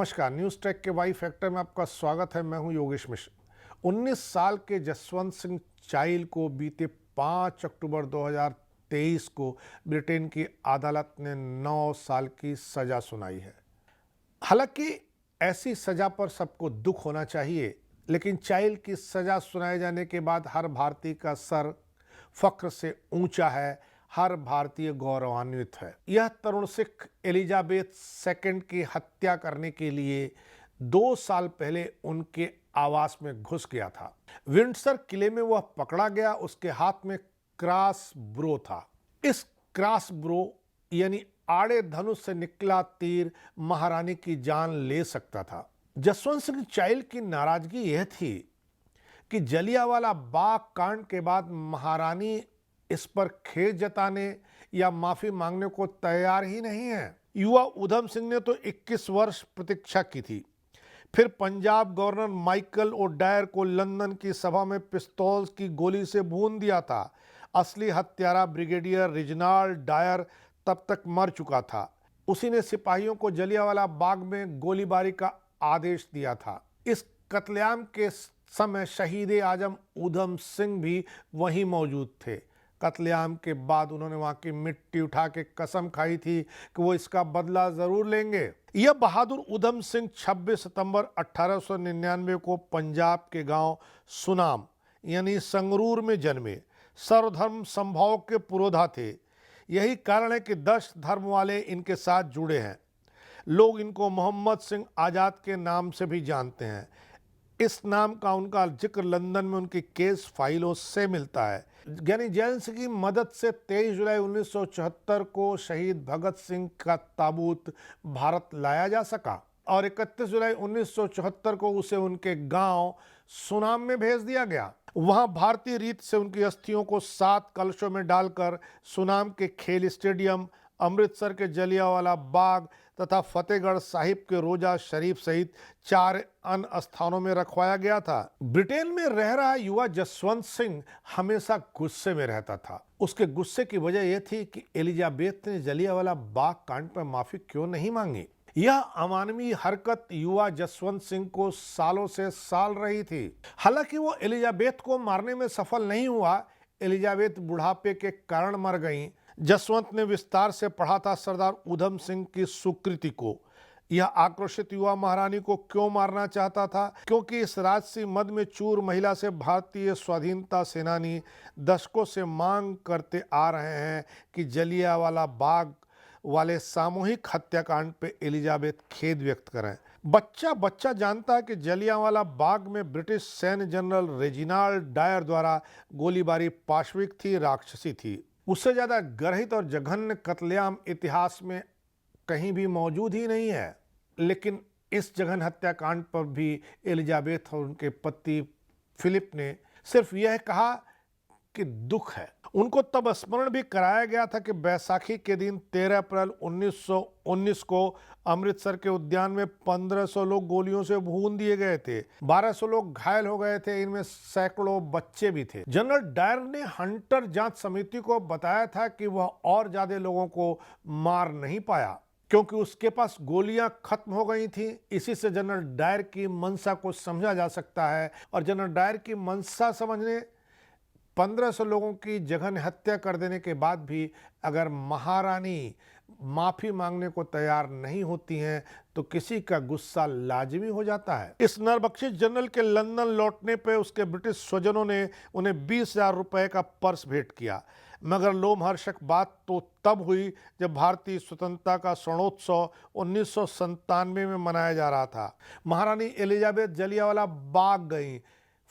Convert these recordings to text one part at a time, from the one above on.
नमस्कार, news track के Y factor में आपका स्वागत है। मैं हूं योगेश मिश्र। 19 साल के जसवंत सिंह चाइल को बीते 5 अक्टूबर 2023 को ब्रिटेन की अदालत ने 9 साल की सज़ा सुनाई है। हालांकि ऐसी सज़ा पर सबको दुख होना चाहिए, लेकिन चाइल की सज़ा सुनाए जाने के बाद हर भारतीय का सर फख्र से ऊंचा है, हर भारतीय गौरवान्वित है। यह तरुण सिख एलिजाबेथ सेकंड की हत्या करने के लिए 2 साल पहले उनके आवास में घुस गया था। विंडसर किले में वह पकड़ा गया। उसके हाथ में क्रॉस ब्रो था। इस क्रॉस ब्रो यानी आड़े धनुष से निकला तीर महारानी की जान ले सकता था। जसवंत सिंह चाइल की नाराजगी यह थी कि जलियांवाला बाग कांड के बाद महारानी इस पर खेद जताने या माफी मांगने को तैयार ही नहीं है। युवा उधम सिंह ने तो 21 वर्ष प्रतीक्षा की थी। फिर पंजाब गवर्नर माइकल ओडायर को लंदन की सभा में पिस्तौल की गोली से भून दिया था। असली हत्यारा ब्रिगेडियर रिजनाल्ड डायर तब तक मर चुका था। उसी ने सिपाहियों को जलियांवाला बाग में गोलीबारी का आदेश दिया था। इस कत्लेआम के समय शहीद आजम उधम सिंह भी वहीं मौजूद थे। कत्लेआम के बाद उन्होंने वहां की मिट्टी उठा के कसम खाई थी कि वो इसका बदला जरूर लेंगे। यह बहादुर उधम सिंह 26 सितंबर 1899 को पंजाब के गांव सुनाम यानी संगरूर में जन्मे। सर्वधर्म समभाव के पुरोधा थे। यही कारण है कि 10 धर्म वाले इनके साथ जुड़े हैं। लोग इनको मोहम्मद सिंह आज़ाद के नाम से भी जानते हैं। इस नाम का उनका जिक्र लंदन में उनकी केस फाइलों से मिलता है। यानी जैन सिंह की मदद से 23 जुलाई 1974 को शहीद भगत सिंह का ताबूत भारत लाया जा सका और 31 जुलाई 1974 को उसे उनके गांव सुनाम में भेज दिया गया। वहां भारतीय रीत से उनकी अस्थियों को 7 कलशों में डालकर सुनाम के खेल स्टेडियम, अमृतसर के जलियांवाला बाग तथा फतेहगढ़ साहिब के रोजा शरीफ सहित 4 अन्य स्थानों में रखवाया गया था। ब्रिटेन में रह रहा युवा जसवंत सिंह हमेशा गुस्से में रहता था। उसके गुस्से की वजह यह थी कि एलिजाबेथ ने जलियांवाला बाग कांड पर माफी क्यों नहीं मांगी। यह अमानवीय हरकत युवा जसवंत सिंह को सालों से साल रही थी। हालांकि वो एलिजाबेथ को मारने में सफल नहीं हुआ। एलिजाबेथ बुढ़ापे के कारण मर गईं। जसवंत ने विस्तार से पढ़ा था सरदार उधम सिंह की सुकृति को। यह आक्रोशित युवा महारानी को क्यों मारना चाहता था? क्योंकि इस राजसी मद में चूर महिला से भारतीय स्वाधीनता सेनानी दशकों से मांग करते आ रहे हैं कि जलियांवाला बाग वाले सामूहिक हत्याकांड पे एलिजाबेथ खेद व्यक्त करें। बच्चा बच्चा जानता है कि जलियांवाला बाग में ब्रिटिश सैन्य जनरल रेजिनाल्ड डायर द्वारा गोलीबारी पाशविक थी, राक्षसी थी। उससे ज्यादा गर्हित और जघन्य कत्लेआम इतिहास में कहीं भी मौजूद ही नहीं है। लेकिन इस जघन्य हत्याकांड पर भी एलिजाबेथ और उनके पति फिलिप ने सिर्फ यह कहा कि दुख है। उनको तब स्मरण भी कराया गया था कि बैसाखी के दिन 13 अप्रैल 1919 को अमृतसर के उद्यान में 1500 लोग गोलियों से भून दिए गए थे। 1200 लोग घायल हो गए थे। इनमें सैकड़ों बच्चे भी थे। जनरल डायर ने हंटर जांच समिति को बताया था कि वह और ज्यादा लोगों को मार नहीं पाया क्योंकि उसके पास गोलियां खत्म हो गई थी। इसी से जनरल डायर की मंशा को समझा जा सकता है। और जनरल डायर की मंशा समझने 1500 लोगों की जघन्य हत्या कर देने के बाद भी अगर महारानी माफी मांगने को तैयार नहीं होती हैं तो किसी का गुस्सा लाजिमी हो जाता है। इस नरबख्शिश जनरल के लंदन लौटने पर उसके ब्रिटिश स्वजनों ने उन्हें 20,000 रुपए का पर्स भेंट किया। मगर लोमहर्षक बात तो तब हुई जब भारतीय स्वतंत्रता का स्वर्णोत्सव 1997 में मनाया जा रहा था। महारानी एलिजाबेथ जलियांवाला बाग गईं।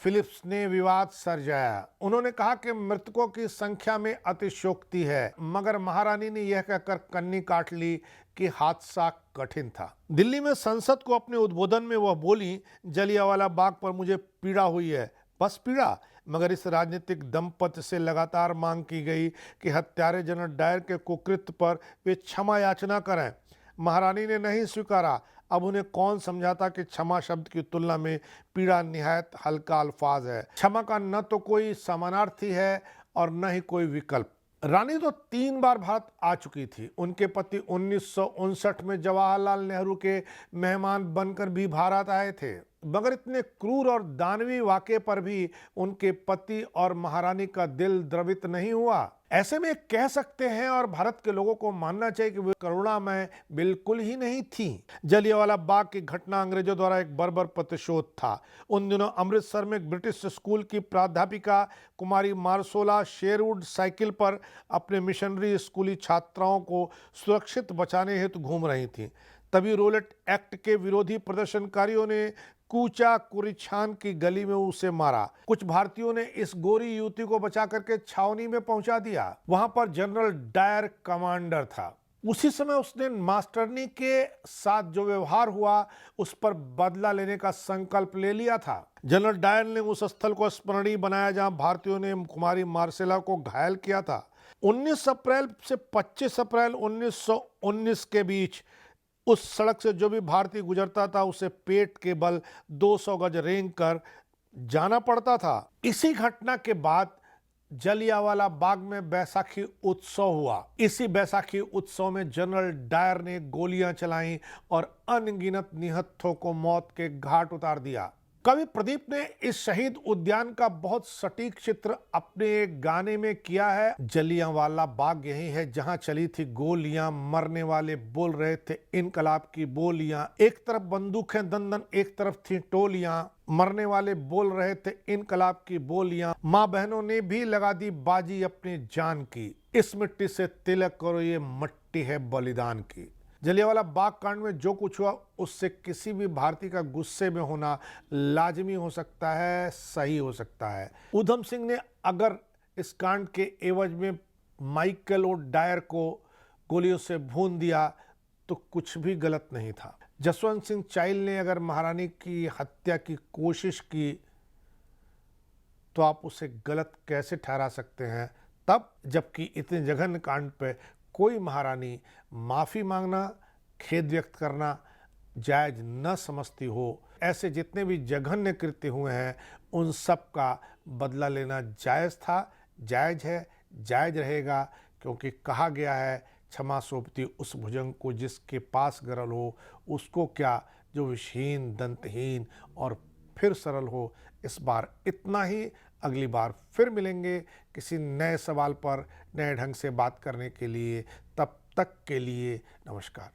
फिलिप्स ने विवाद सर्जाया। उन्होंने कहा कि मृतकों की संख्या में अतिशयोक्ति है, मगर महारानी ने यह कहकर कन्नी काट ली कि हादसा कठिन था। दिल्ली में संसद को अपने उद्बोधन में वह बोली, जलियांवाला बाग पर मुझे पीड़ा हुई है, बस पीड़ा। मगर इस राजनीतिक दंपत्ति से लगातार मांग की गई कि हत्यारे जनरल डायर के कुकृत्य पर वे क्षमा याचना करें। महारानी ने नहीं स्वीकारा। अब उन्हें कौन समझाता कि क्षमा शब्द की तुलना में पीड़ा निहायत हल्का अल्फाज है। क्षमा का न तो कोई समानार्थी है और न ही कोई विकल्प। रानी तो 3 बार भारत आ चुकी थी। उनके पति 1959 में जवाहरलाल नेहरू के मेहमान बनकर भी भारत आए थे, मगर इतने क्रूर और दानवी वाक़ये पर भी उनके पति और महारानी का दिल द्रवित नहीं हुआ। ऐसे में कह सकते हैं और भारत के लोगों को मानना चाहिए कि वे करुणामय बिल्कुल ही नहीं थी। जलियांवाला बाग की घटना अंग्रेजों द्वारा एक बर्बर प्रतिशोध था। उन दिनों अमृतसर में एक ब्रिटिश स्कूल की प्राध्यापिका कुमारी मार्सोला शेरवुड साइकिल पर अपने मिशनरी स्कूली छात्राओं को सुरक्षित बचाने हेतु घूम रही थीं। तभी रोलेट एक्ट के विरोधी प्रदर्शनकारियों ने कूचा कुरिछान की गली में उसे मारा। कुछ भारतीयों ने इस गोरी युवती को बचा करके छावनी में पहुंचा दिया। वहां पर जनरल डायर कमांडर था। उसी समय उसने मास्टरनी के साथ जो व्यवहार हुआ उस पर बदला लेने का संकल्प ले लिया था। जनरल डायर ने उस स्थल को स्मरणीय बनाया जहां भारतीयों ने कुमारी मार्सेला को घायल किया था। 19 अप्रैल से 25 अप्रैल 1919 के बीच उस सड़क से जो भी भारतीय गुजरता था उसे पेट के बल 200 गज रेंग कर जाना पड़ता था। इसी घटना के बाद जलियांवाला बाग में बैसाखी उत्सव हुआ। इसी बैसाखी उत्सव में जनरल डायर ने गोलियां चलाईं और अनगिनत निहत्थों को मौत के घाट उतार दिया। कवि प्रदीप ने इस शहीद उद्यान का बहुत सटीक चित्र अपने एक गाने में किया है। जलियांवाला बाग यही है जहां चली थी गोलियां, मरने वाले बोल रहे थे इनकलाब की बोलियां। एक तरफ बंदूकें दंदन, एक तरफ थी टोलियां, मरने वाले बोल रहे थे इनकलाब की बोलियां। माँ बहनों ने भी लगा दी बाजी अपनी जान की, इस मिट्टी से तिलक करो ये मट्टी है बलिदान की। जलियांवाला बाग कांड में जो कुछ हुआ उससे किसी भी भारतीय का गुस्से में होना लाजमी हो सकता है, सही हो सकता है। ऊधम सिंह ने अगर इस कांड के एवज में माइकल और डायर को गोलियों से भून दिया तो कुछ भी गलत नहीं था। जसवंत सिंह चाइल ने अगर महारानी की हत्या की कोशिश की तो आप उसे गलत कैसे ठहरा सकते हैं, तब जबकि इतने जघन्य कांड पे कोई महारानी माफ़ी मांगना, खेद व्यक्त करना जायज न समझती हो। ऐसे जितने भी जघन्य कृत्य हुए हैं उन सब का बदला लेना जायज़ था, जायज है, जायज रहेगा, क्योंकि कहा गया है क्षमा सोपती उस भुजंग को जिसके पास गरल हो, उसको क्या जो विषहीन दंतहीन और फिर सरल हो। इस बार इतना ही। अगली बार फिर मिलेंगे किसी नए सवाल पर नए ढंग से बात करने के लिए। तब तक के लिए नमस्कार।